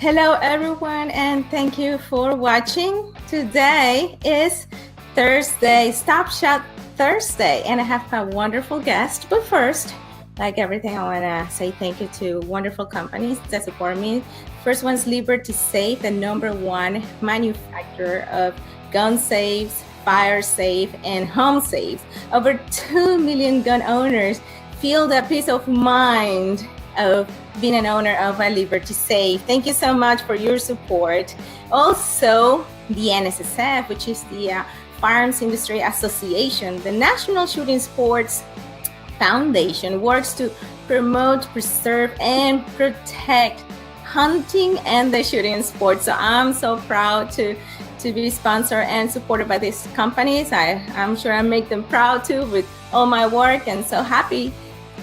Hello everyone, and thank you for watching. Today is Thursday, Stop Shot Thursday, and I have a wonderful guest. But first, like everything, I want to say thank you to wonderful companies that support me. First one's Liberty Safe, the #1 manufacturer of gun safes, fire safe, and home safes. Over 2 million gun owners feel the peace of mind of being an owner of a Liberty Safe. Thank you so much for your support. Also, the NSSF, which is the Firearms Industry Association, the National Shooting Sports Foundation, works to promote, preserve, and protect hunting and the shooting sport. So I'm so proud to be sponsored and supported by these companies. I'm sure I make them proud too with all my work, and so happy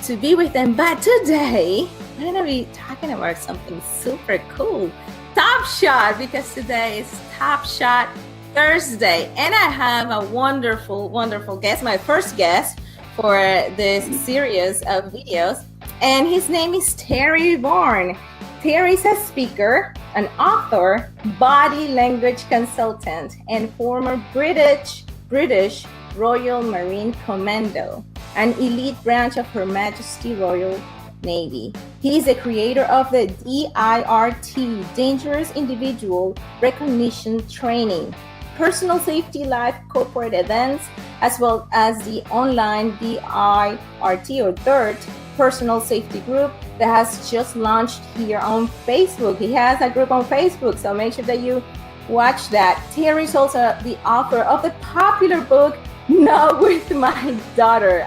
to be with them. But today we're going to be talking about something super cool, Top Shot, because today is Top Shot Thursday, and I have a wonderful guest, my first guest for this series of videos, and his name is Terry Vaughan. Terry's a speaker, an author, body language consultant, and former British Royal Marine Commando, an elite branch of Her Majesty Royal Navy. He is the creator of the DIRT, Dangerous Individual Recognition Training, personal safety live corporate events, as well as the online DIRT or DIRT personal safety group that has just launched here on Facebook. He has a group on Facebook, so make sure that you watch that. Terry's also the author of the popular book, Not With My Daughter.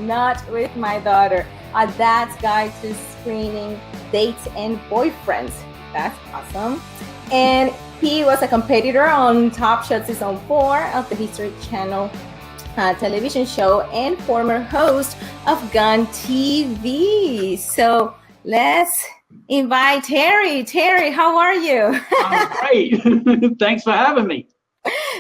Not With My Daughter, a dad's guide to screening dates and boyfriends. That's awesome. And he was a competitor on Top Shot Season 4 of the History Channel television show and former host of Gun TV. So let's invite Terry. Terry, how are you? I'm great. Thanks for having me.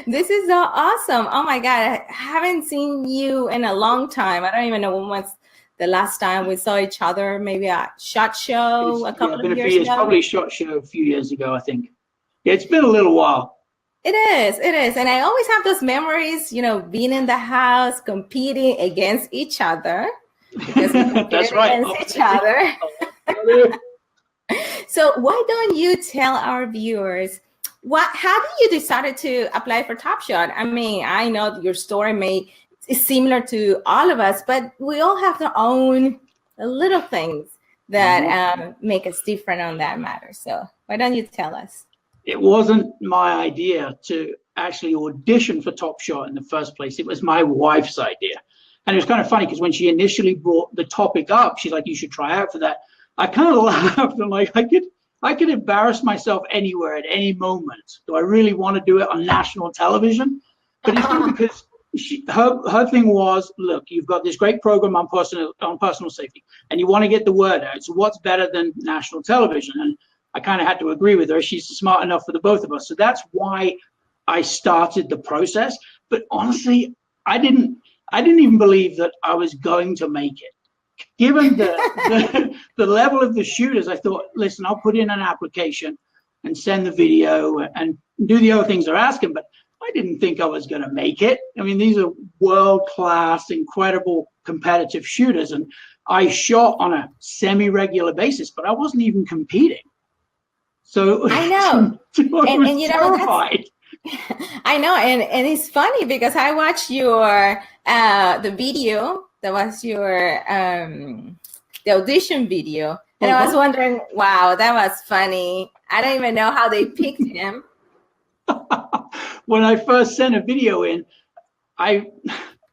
This is so awesome. Oh my God, I haven't seen you in a long time. I don't even know when was the last time we saw each other. Maybe a SHOT Show a couple of years ago. Probably a SHOT Show a few years ago, I think. Yeah, it's been a little while. It is. And I always have those memories, being in the house, competing against each other. Because we That's right. Against each other. So why don't you tell our viewers, how did you decide to apply for Top Shot? I know your story is similar to all of us, but we all have our own little things that make us different on that matter. So why don't you tell us? It wasn't my idea to actually audition for Top Shot in the first place. It was my wife's idea. And it was kind of funny because when she initially brought the topic up, she's like, you should try out for that. I kind of laughed. I'm like, I could embarrass myself anywhere at any moment. Do I really want to do it on national television? But it's good because her thing was, look, you've got this great program on personal safety, and you want to get the word out. So what's better than national television? And I kind of had to agree with her. She's smart enough for the both of us. So that's why I started the process. But honestly, I didn't even believe that I was going to make it. Given the level of the shooters, I thought, listen, I'll put in an application and send the video and do the other things they're asking. But I didn't think I was going to make it. These are world-class, incredible competitive shooters. And I shot on a semi-regular basis, but I wasn't even competing. So I know, and terrified. I know, and it's funny because I watched your the video that was your the audition video, and I was wondering, wow, that was funny. I don't even know how they picked him. When I first sent a video in, I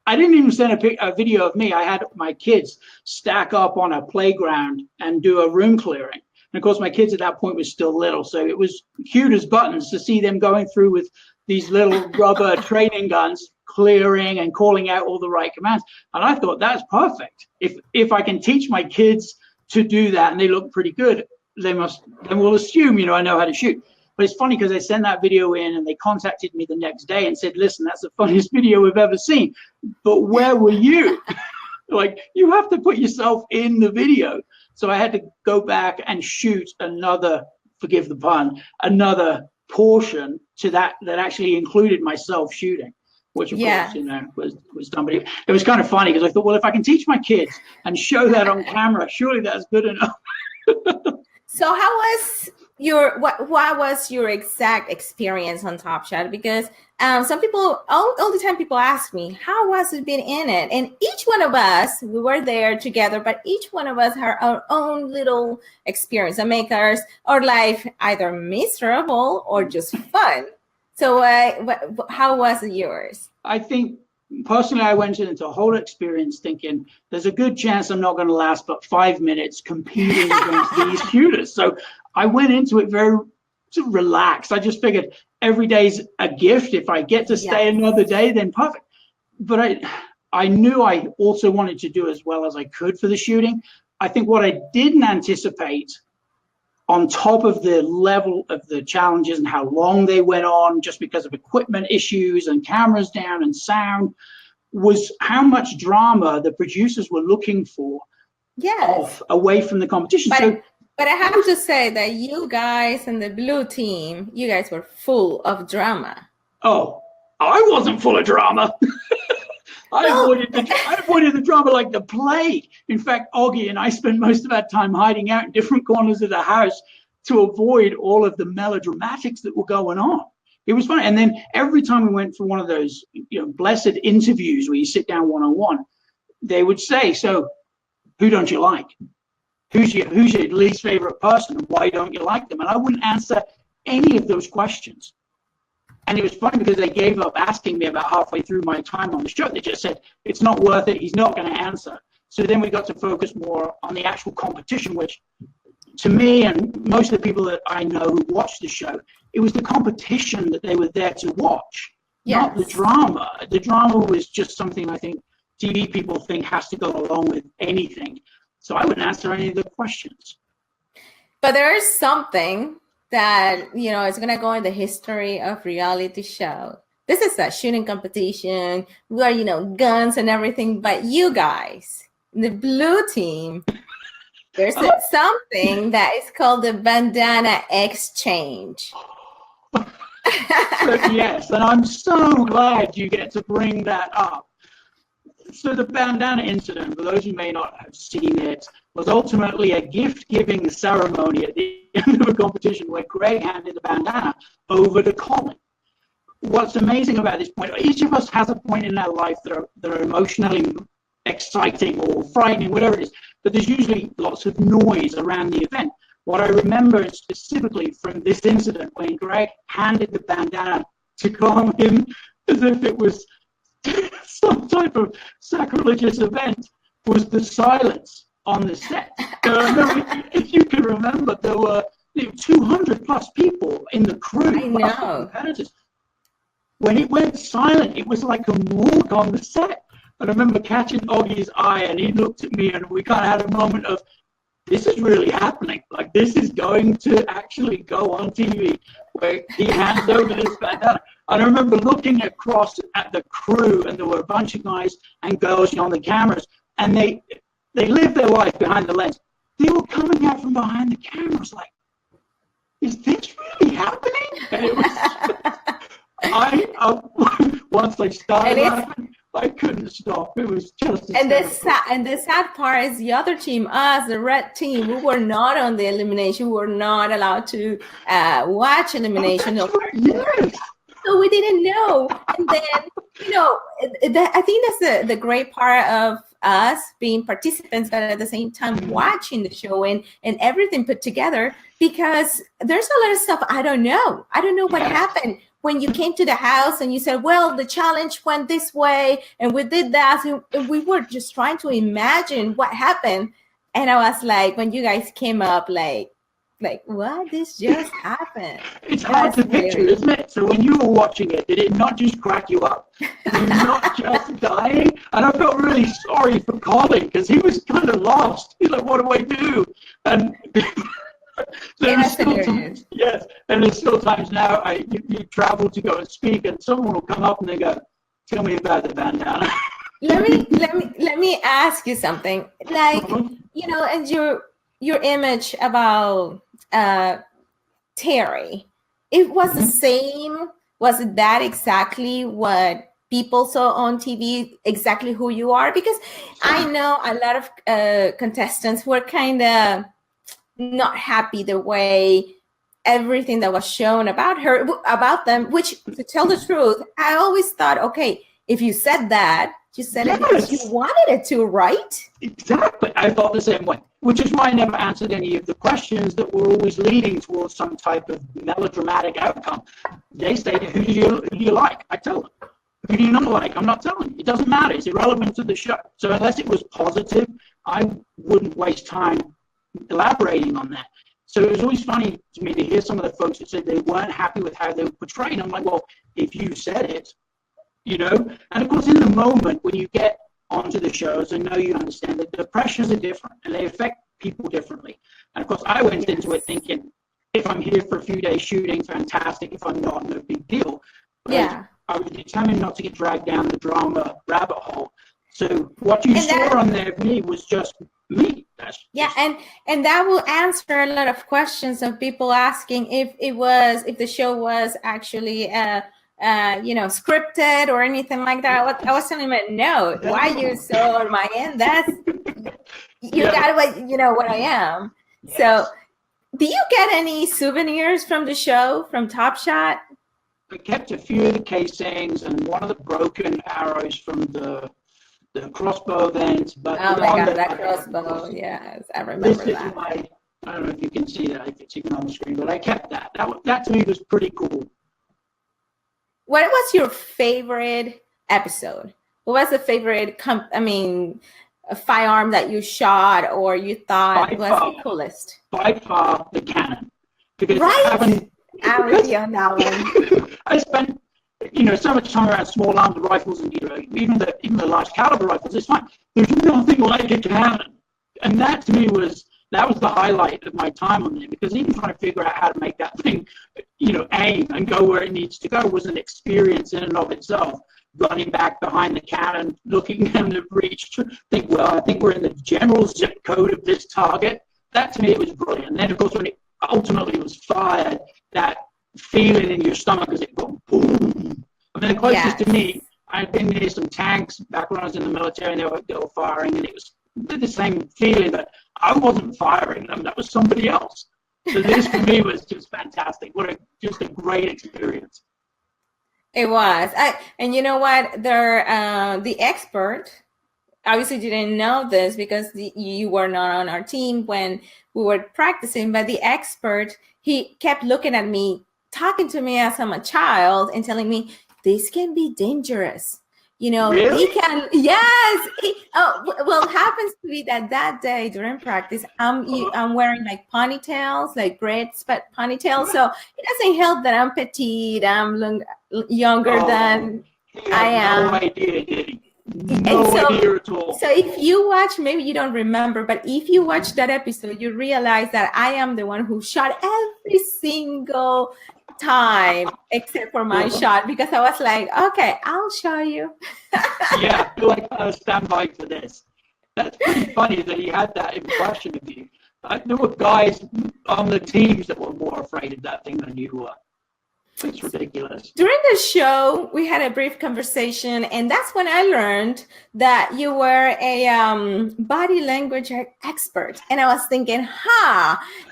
didn't even send a video of me. I had my kids stack up on a playground and do a room clearing. And of course, my kids at that point were still little, so it was cute as buttons to see them going through with these little rubber training guns, clearing and calling out all the right commands. And I thought, that's perfect. If I can teach my kids to do that and they look pretty good, then we'll assume, I know how to shoot. But it's funny because they sent that video in and they contacted me the next day and said, listen, that's the funniest video we've ever seen. But where were you? Like, you have to put yourself in the video. So I had to go back and shoot another forgive the pun, another portion to that actually included myself shooting, which of course, was done. But it was kind of funny because I thought, well, if I can teach my kids and show that on camera, surely that's good enough. So how was what was your exact experience on Top Shot? Because some people, all the time people ask me, how was it being in it? And each one of us, we were there together, but each one of us had our own little experience that make our life either miserable or just fun. So how was it yours? I think personally, I went into the whole experience thinking there's a good chance I'm not going to last but 5 minutes competing against these shooters. So I went into it very relaxed. I just figured every day's a gift. If I get to stay another day, then perfect. But I knew I also wanted to do as well as I could for the shooting. I think what I didn't anticipate, on top of the level of the challenges and how long they went on just because of equipment issues and cameras down and sound, was how much drama the producers were looking for away from the competition. But I have to say that you guys and the blue team, you guys were full of drama. Oh, I wasn't full of drama. I avoided the drama like the plague. In fact, Augie and I spent most of our time hiding out in different corners of the house to avoid all of the melodramatics that were going on. It was fun. And then every time we went for one of those, blessed interviews where you sit down one-on-one, they would say, so who don't you like? Who's your least favorite person? And why don't you like them? And I wouldn't answer any of those questions. And it was funny because they gave up asking me about halfway through my time on the show. They just said, it's not worth it. He's not going to answer. So then we got to focus more on the actual competition, which to me and most of the people that I know who watch the show, it was the competition that they were there to watch, not the drama. The drama was just something I think TV people think has to go along with anything. So I wouldn't answer any of the questions. But there is something that, is going to go in the history of reality show. This is a shooting competition where, guns and everything. But you guys, the blue team, there's something that is called the bandana exchange. Yes, and I'm so glad you get to bring that up. So the bandana incident, for those who may not have seen it, was ultimately a gift-giving ceremony at the end of a competition where Greg handed the bandana over to Colin. What's amazing about this point, each of us has a point in our life that are emotionally exciting or frightening, whatever it is, but there's usually lots of noise around the event. What I remember specifically from this incident when Greg handed the bandana to calm him as if it was some type of sacrilegious event was the silence on the set. If you can remember, there were 200 plus people in the crew. I know. Competitors. When it went silent, it was like a morgue on the set. And I remember catching Augie's eye, and he looked at me, and we kind of had a moment of, this is really happening. Like, this is going to actually go on TV, where he hands over this bandana. And I remember looking across at the crew, and there were a bunch of guys and girls on the cameras, and they lived their life behind the lens. They were coming out from behind the cameras like, is this really happening? And it was, once I started laughing, I couldn't stop. It was just. And the sad part is the other team, us, the red team, we were not on the elimination. We were not allowed to watch elimination. Yes. So we didn't know. And then, I think that's the great part of us being participants, but at the same time watching the show and everything put together, because there's a lot of stuff I don't know. I don't know what happened when you came to the house and you said, well, the challenge went this way and we did that. And we were just trying to imagine what happened. And I was like, when you guys came up, like what? This just happened. It's hard to picture, isn't it? So when you were watching it, did it not just crack you up? Were you not just dying? And I felt really sorry for Colin because he was kind of lost. He's like, what do I do? And there's still times, and there's still times now you travel to go and speak, and someone will come up and they go, "Tell me about the bandana." Let me ask you something. Like, and your image about Terry, it was the same. Was it that exactly what people saw on TV, exactly who you are? Because I know a lot of contestants were kind of not happy the way everything that was shown about them, which, to tell the truth, I always thought, okay, if you said that, you said it because you wanted it to, right? Exactly. I thought the same way, which is why I never answered any of the questions that were always leading towards some type of melodramatic outcome. They say, who do you like? I tell them. Who do you not like? I'm not telling you. It doesn't matter. It's irrelevant to the show. So unless it was positive, I wouldn't waste time elaborating on that. So it was always funny to me to hear some of the folks that said they weren't happy with how they were portrayed. I'm like, well, if you said it, you know, and of course, in the moment when you get onto the shows, I know you understand that the pressures are different and they affect people differently. And of course, I went into it thinking, if I'm here for a few days shooting, fantastic. If I'm not, no big deal. But I was determined not to get dragged down the drama rabbit hole. So what you saw on there of me was just me. And that will answer a lot of questions of people asking if the show was actually scripted or anything like that. I was telling them, no, why you so on my end? That's you got what I am. Yes. So do you get any souvenirs from the show, from Top Shot? I kept a few of the casings and one of the broken arrows from the crossbow event. But oh my God, that crossbow, yes, I remember that. I don't know if you can see that, if it's even on the screen, but I kept that. That to me was pretty cool. What was your favorite episode? What was the favorite, a firearm that you shot or you thought was the coolest? By far, the cannon. Because I'm with you on that one. I spent, so much time around small arms rifles and even the large caliber rifles. It's fine. There's nothing like a cannon, and that to me was the highlight of my time on there. Because even trying to figure out how to make that thing, aim and go where it needs to go was an experience in and of itself. Running back behind the cannon, looking down the breech, I think we're in the general zip code of this target. That to me it was brilliant. And then of course when it ultimately was fired, that feeling in your stomach as it goes boom. I mean, the closest to me, I'd been near some tanks back when I was in the military, and they were firing, and it was the same feeling, but I wasn't firing them. That was somebody else. So this for me was just fantastic. Just a great experience. It was. And you know what? The expert obviously didn't know this because you were not on our team when we were practicing, but the expert, he kept looking at me, talking to me as I'm a child and telling me, this can be dangerous. Really? He can, yes. It happens to be that day during practice, I'm wearing like ponytails, like braids, but ponytails. So it doesn't help that I'm petite, I'm younger than I am. No idea, did he? No idea at all. So if you watch, maybe you don't remember, but if you watch that episode, you realize that I am the one who shot every single time except for my shot, because I was like, okay, I'll show you. Yeah, I feel like I was stand by for this. That's pretty funny that he had that impression of you. There were guys on the teams that were more afraid of that thing than you were. It's ridiculous. During the show, we had a brief conversation, and that's when I learned that you were a body language expert. And I was thinking,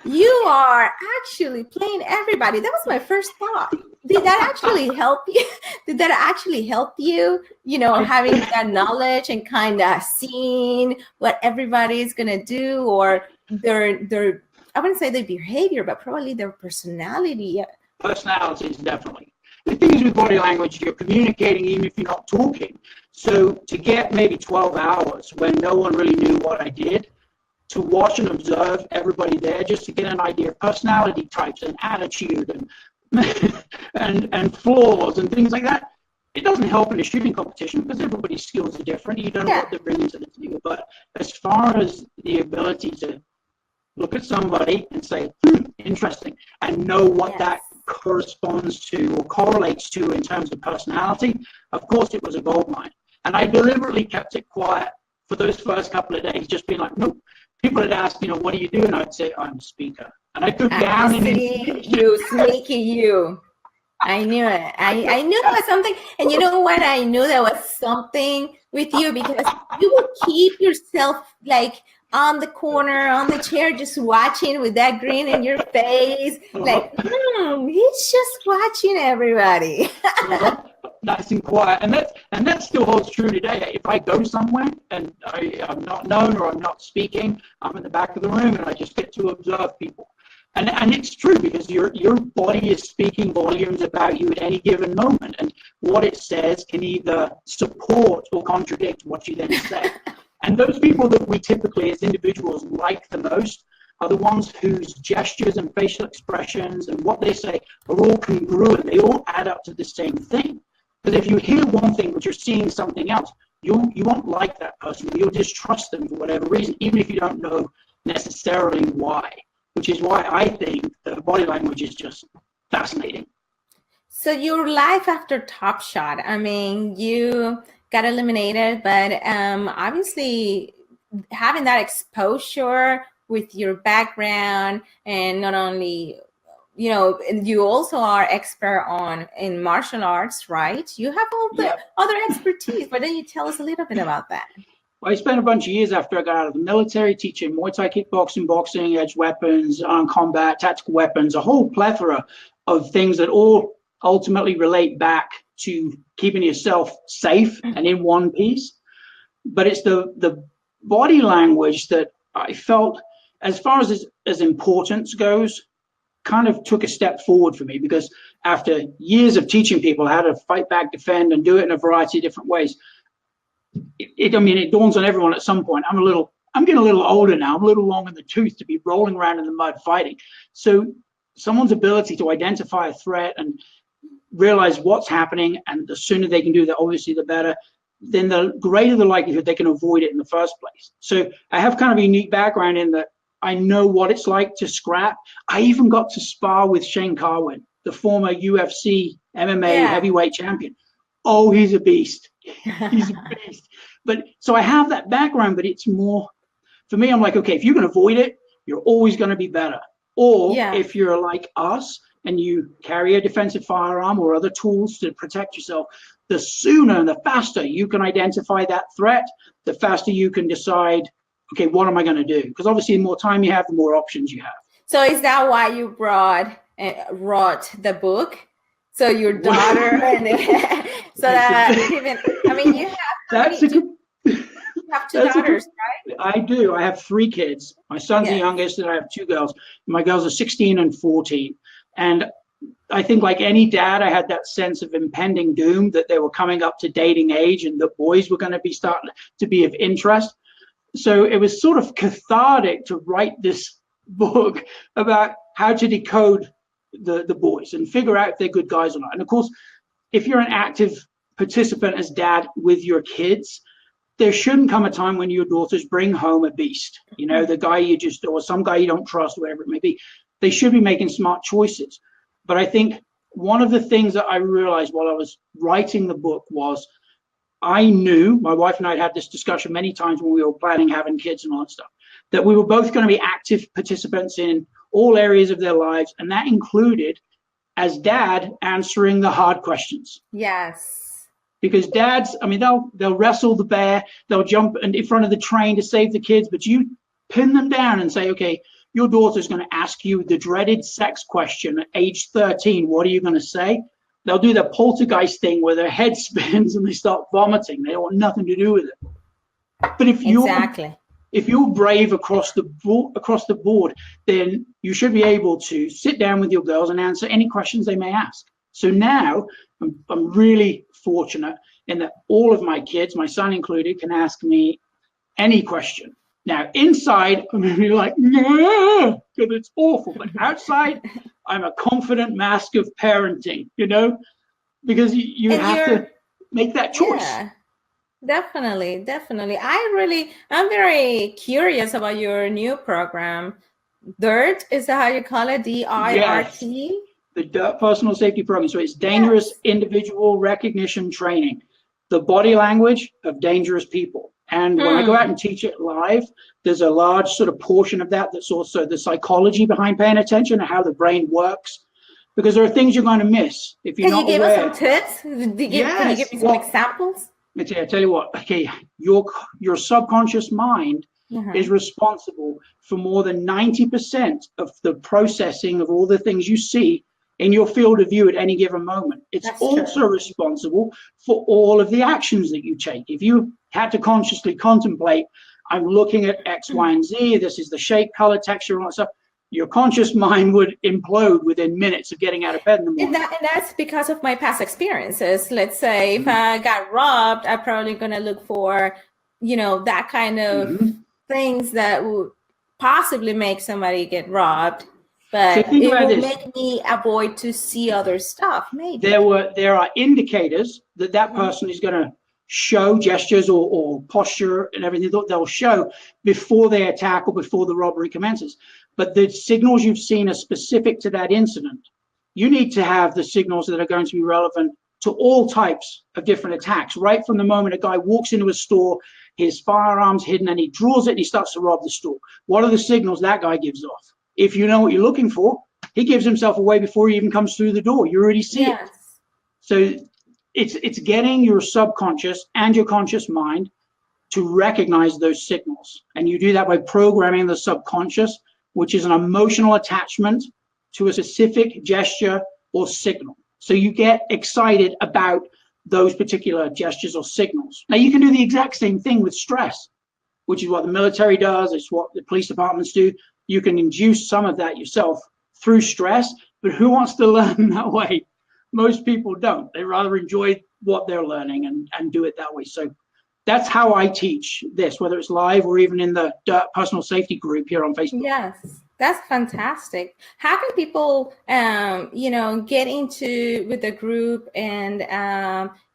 you are actually playing everybody. That was my first thought. Did that actually help you? Did that actually help you, having that knowledge and kind of seeing what everybody is going to do, or their I wouldn't say their behavior, but probably their personality? Personalities, definitely. The thing is with body language, you're communicating even if you're not talking. So to get maybe 12 hours when no one really knew what I did, to watch and observe everybody there just to get an idea of personality types and attitude and flaws and things like that, it doesn't help in a shooting competition because everybody's skills are different. You don't know what they're bringing to the table. But as far as the ability to look at somebody and say, interesting, and know what that corresponds to or correlates to in terms of personality, of course it was a gold mine. And I deliberately kept it quiet for those first couple of days, just being like, nope, people would ask, what do you do? And I'd say, I'm a speaker. And I'd go down and you sneaky you. I knew it. I knew there was something. And you know what? I knew there was something with you because you would keep yourself like on the corner, on the chair, just watching with that grin in your face. Like, he's just watching everybody. Nice and quiet. And that still holds true today. If I go somewhere and I'm not known or I'm not speaking, I'm in the back of the room and I just get to observe people. And it's true because your body is speaking volumes about you at any given moment. And what it says can either support or contradict what you then say. And those people that we typically as individuals like the most are the ones whose gestures and facial expressions and what they say are all congruent. They all add up to the same thing. Because if you hear one thing but you're seeing something else, you won't like that person. You'll distrust them for whatever reason, even if you don't know necessarily why. Which is why I think the body language is just fascinating. So your life after Top Shot, I mean, you got eliminated, but obviously having that exposure with your background and not only, you also are expert in martial arts, right? You have all the other expertise. Why don't you tell us a little bit about that? I spent a bunch of years after I got out of the military teaching Muay Thai, kickboxing, boxing, edge weapons, armed combat, tactical weapons, a whole plethora of things that all ultimately relate back to keeping yourself safe and in one piece. But it's the body language that I felt, as far as importance goes, kind of took a step forward for me, because after years of teaching people how to fight back, defend, and do it in a variety of different ways, it dawns on everyone at some point. I'm getting a little older now. I'm a little long in the tooth to be rolling around in the mud fighting. So someone's ability to identify a threat and realize what's happening, and the sooner they can do that, obviously the better, then the greater the likelihood they can avoid it in the first place. So I have kind of a unique background in that I know what it's like to scrap. I even got to spar with Shane Carwin, the former UFC MMA heavyweight champion. Oh, he's a beast. He's a beast. But so I have that background, but it's more, for me, I'm like, okay, if you can avoid it, you're always going to be better. Or if you're like us and you carry a defensive firearm or other tools to protect yourself, the sooner and the faster you can identify that threat, the faster you can decide, okay, what am I going to do? Because obviously the more time you have, the more options you have. So is that why you wrote the book? So your daughter and so that even, I mean, you have you have two daughters, right? I do. I have 3 kids. My son's the youngest, and I have 2 girls. My girls are 16 and 14. And I think like any dad, I had that sense of impending doom that they were coming up to dating age and the boys were going to be starting to be of interest. So it was sort of cathartic to write this book about how to decode the boys and figure out if they're good guys or not. And of course, if you're an active participant as dad with your kids, there shouldn't come a time when your daughters bring home a beast, the guy or some guy you don't trust, whatever it may be. They should be making smart choices. But I think one of the things that I realized while I was writing the book was, I knew, my wife and I had this discussion many times when we were planning having kids and all that stuff, that we were both going to be active participants in all areas of their lives. And that included, as dad, answering the hard questions. Yes. Because dads, I mean, they'll wrestle the bear, they'll jump in front of the train to save the kids, but you pin them down and say, okay, your daughter's going to ask you the dreaded sex question at age 13. What are you going to say? They'll do the poltergeist thing where their head spins and they start vomiting. They don't want nothing to do with it. But if you're brave across the board, then you should be able to sit down with your girls and answer any questions they may ask. So now I'm really fortunate in that all of my kids, my son included, can ask me any question. Now, inside, I'm going to be like, because it's awful. But outside, I'm a confident mask of parenting, because you have to make that choice. Yeah, definitely. I'm very curious about your new program. DIRT, is that how you call it? DIRT? Yes, the DIRT Personal Safety Program. So it's Dangerous Individual Recognition Training, the body language of dangerous people. And when I go out and teach it live, there's a large sort of portion of that that's also the psychology behind paying attention and how the brain works, because there are things you're going to miss if you're not aware. Can you give us some tips? Can you give me some examples? I tell you what, okay, your subconscious mind is responsible for more than 90% of the processing of all the things you see in your field of view at any given moment. It's also responsible for all of the actions that you take. If you had to consciously contemplate, I'm looking at X, Y, and Z, this is the shape, color, texture, and all that stuff, your conscious mind would implode within minutes of getting out of bed in the morning. And that's because of my past experiences. Let's say if I got robbed, I'm probably going to look for, that kind of things that would possibly make somebody get robbed. But it will make me avoid to see other stuff, maybe. There are indicators that person is going to show gestures or posture and everything that they'll show before they attack or before the robbery commences. But the signals you've seen are specific to that incident. You need to have the signals that are going to be relevant to all types of different attacks. Right from the moment a guy walks into a store, his firearm's hidden, and he draws it and he starts to rob the store. What are the signals that guy gives off? If you know what you're looking for, he gives himself away before he even comes through the door. You already see it. So it's getting your subconscious and your conscious mind to recognize those signals. And you do that by programming the subconscious, which is an emotional attachment to a specific gesture or signal. So you get excited about those particular gestures or signals. Now you can do the exact same thing with stress, which is what the military does. It's what the police departments do. You can induce some of that yourself through stress, but who wants to learn that way? Most people don't. They rather enjoy what they're learning and do it that way. So that's how I teach this, whether it's live or even in the personal safety group here on Facebook. Yes, that's fantastic. How can people, get into with the group and,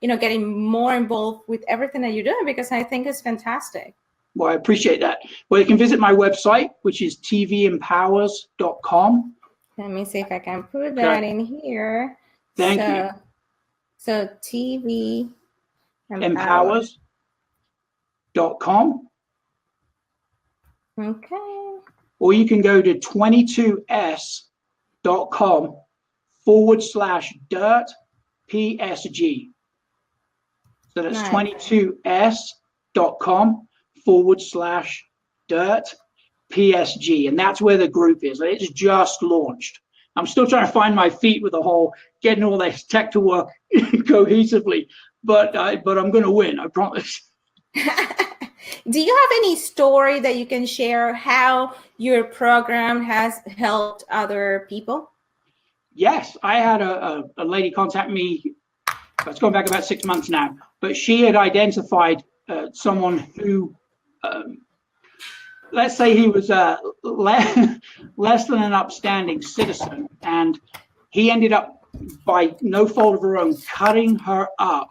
getting more involved with everything that you're doing? Because I think it's fantastic. Well, I appreciate that. Well, you can visit my website, which is tvempowers.com. Let me see if I can put that in here. Thank you. So TV empowers.com. Okay. Or you can go to 22s.com/dirt PSG. So that's 22s.com/dirt PSG. And that's where the group is. It's just launched. I'm still trying to find my feet with the whole getting all this tech to work cohesively, but I'm going to win, I promise. Do you have any story that you can share how your program has helped other people? Yes, I had a lady contact me. It's gone back about 6 months now, but she had identified someone who, let's say he was less than an upstanding citizen, and he ended up, by no fault of her own, cutting her up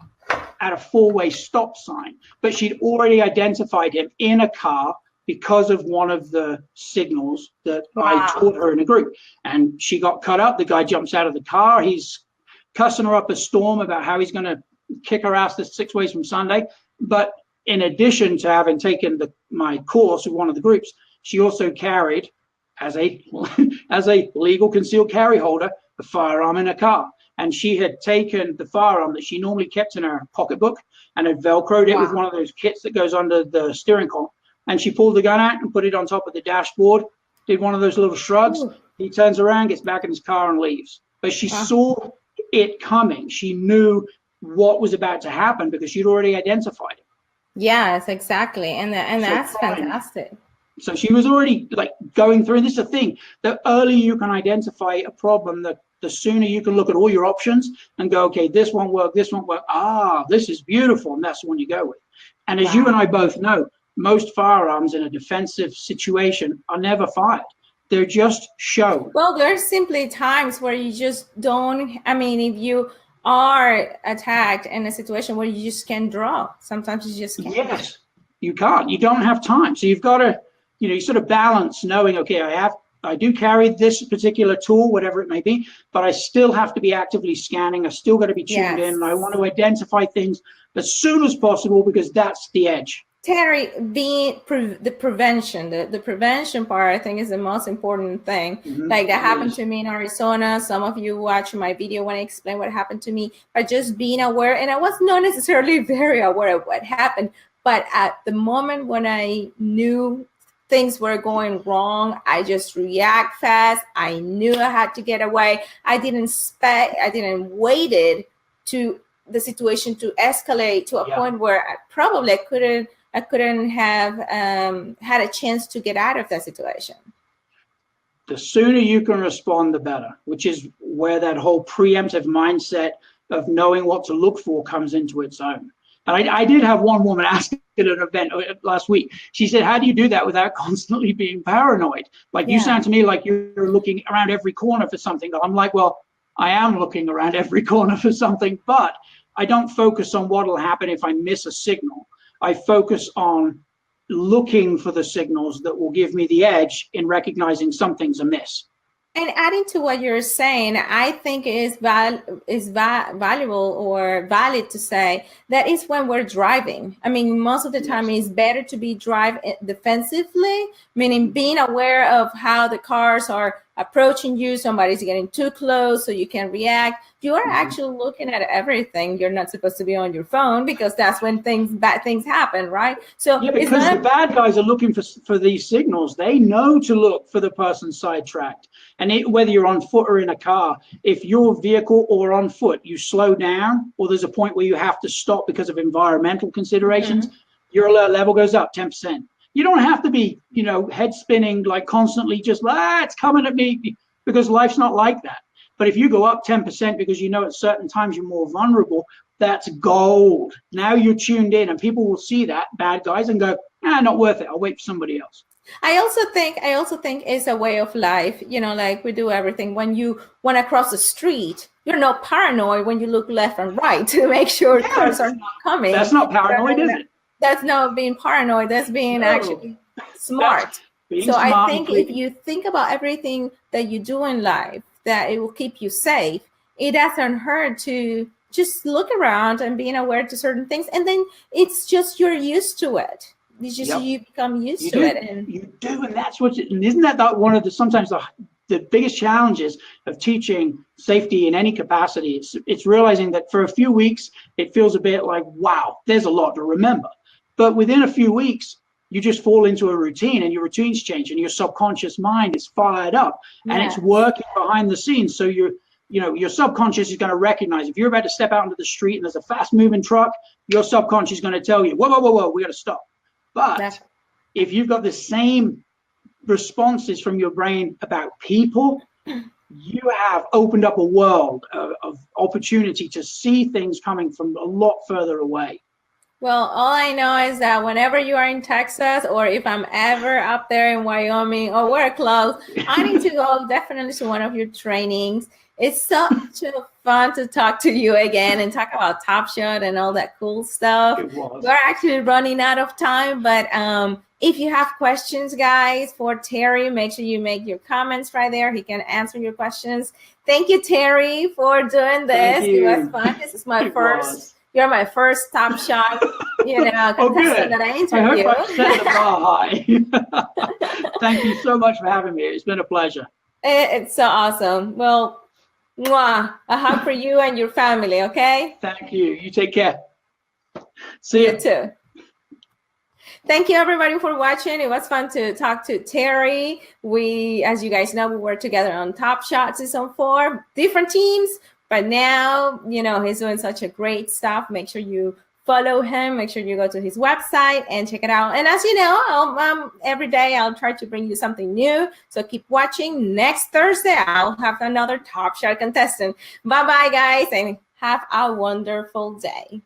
at a four-way stop sign. But she'd already identified him in a car because of one of the signals that I taught her in a group. And she got cut up. The guy jumps out of the car. He's cussing her up a storm about how he's going to kick her ass this 6 ways from Sunday. But in addition to having taken my course with one of the groups, she also carried, as a legal concealed carry holder, a firearm in her car. And she had taken the firearm that she normally kept in her pocketbook and had Velcroed it with one of those kits that goes under the steering column. And she pulled the gun out and put it on top of the dashboard, did one of those little shrugs. He turns around, gets back in his car and leaves. But she saw it coming. She knew what was about to happen because she'd already identified it. Yes, exactly. And that's fantastic. So she was already going through. This is the thing. The earlier you can identify a problem, the sooner you can look at all your options and go, okay, this won't work, this won't work. This is beautiful. And that's the one you go with. And as you and I both know, most firearms in a defensive situation are never fired. They're just shown. Well, there's simply times where you just don't, if you are attacked in a situation where you just can't draw. Sometimes you just can't. Yes, you can't. You don't have time. So you've got to, you sort of balance knowing, okay, I do carry this particular tool, whatever it may be, but I still have to be actively scanning. I still got to be tuned in. And I want to identify things as soon as possible because that's the edge. Terry, the prevention, the prevention part, I think is the most important thing. Like that happened to me in Arizona. Some of you watch my video when I explain what happened to me by just being aware. And I was not necessarily very aware of what happened, but at the moment when I knew things were going wrong, I just react fast. I knew I had to get away. I didn't waited to the situation to escalate to a point where I couldn't have had a chance to get out of that situation. The sooner you can respond, the better, which is where that whole preemptive mindset of knowing what to look for comes into its own. And I did have one woman ask at an event last week. She said, how do you do that without constantly being paranoid? Like, you sound to me like you're looking around every corner for something. I'm like, well, I am looking around every corner for something, but I don't focus on what will happen if I miss a signal. I focus on looking for the signals that will give me the edge in recognizing something's amiss. And adding to what you're saying, I think is valuable or valid to say that is when we're driving. I mean, most of the time it's better to be drive defensively, meaning being aware of how the cars are approaching you. Somebody's getting too close so you can react. You are actually looking at everything. You're not supposed to be on your phone because that's when bad things happen, right? So yeah, because the bad guys are looking for these signals. They know to look for the person sidetracked. And whether you're on foot or in a car, if your vehicle or on foot, you slow down, or there's a point where you have to stop because of environmental considerations, your alert level goes up 10%. You don't have to be, head spinning, like constantly just, it's coming at me, because life's not like that. But if you go up 10% because you know at certain times you're more vulnerable, that's gold. Now you're tuned in, and people will see that, bad guys, and go, not worth it. I'll wait for somebody else. I also think it's a way of life, like we do everything. When you want to cross the street, you're not paranoid when you look left and right to make sure cars are not coming. That's not paranoid, is it? That's not being paranoid. That's being actually smart. So I think if you think about everything that you do in life, that it will keep you safe, it doesn't hurt to just look around and being aware to certain things. And then it's just you're used to it. It's just you become used to it. And you do, and that's what. And isn't that one of the sometimes the biggest challenges of teaching safety in any capacity? It's realizing that for a few weeks it feels a bit like, wow, there's a lot to remember, but within a few weeks you just fall into a routine, and your routines change, and your subconscious mind is fired up, and it's working behind the scenes. So your subconscious is going to recognize if you're about to step out into the street and there's a fast moving truck, your subconscious is going to tell you, whoa, we got to stop. But if you've got the same responses from your brain about people, you have opened up a world of opportunity to see things coming from a lot further away. Well, all I know is that whenever you are in Texas, or if I'm ever up there in Wyoming, or we're close, I need to go definitely to one of your trainings. It's such fun to talk to you again and talk about Top Shot and all that cool stuff. We're actually running out of time, but if you have questions, guys, for Terry, make sure you make your comments right there. He can answer your questions. Thank you, Terry, for doing this. It was fun. This is my first. You're my first Top Shot, contestant that I interviewed. I hope I set the bar high. Thank you so much for having me. It's been a pleasure. It's so awesome. Well, mwah, a hug for you and your family, okay? Thank you. You take care. See you. You too. Thank you, everybody, for watching. It was fun to talk to Terry. As you guys know, we were together on Top Shot Season 4, different teams. But now, he's doing such a great stuff. Make sure you follow him. Make sure you go to his website and check it out. And as you know, every day I'll try to bring you something new. So keep watching. Next Thursday, I'll have another Top Shot contestant. Bye-bye, guys, and have a wonderful day.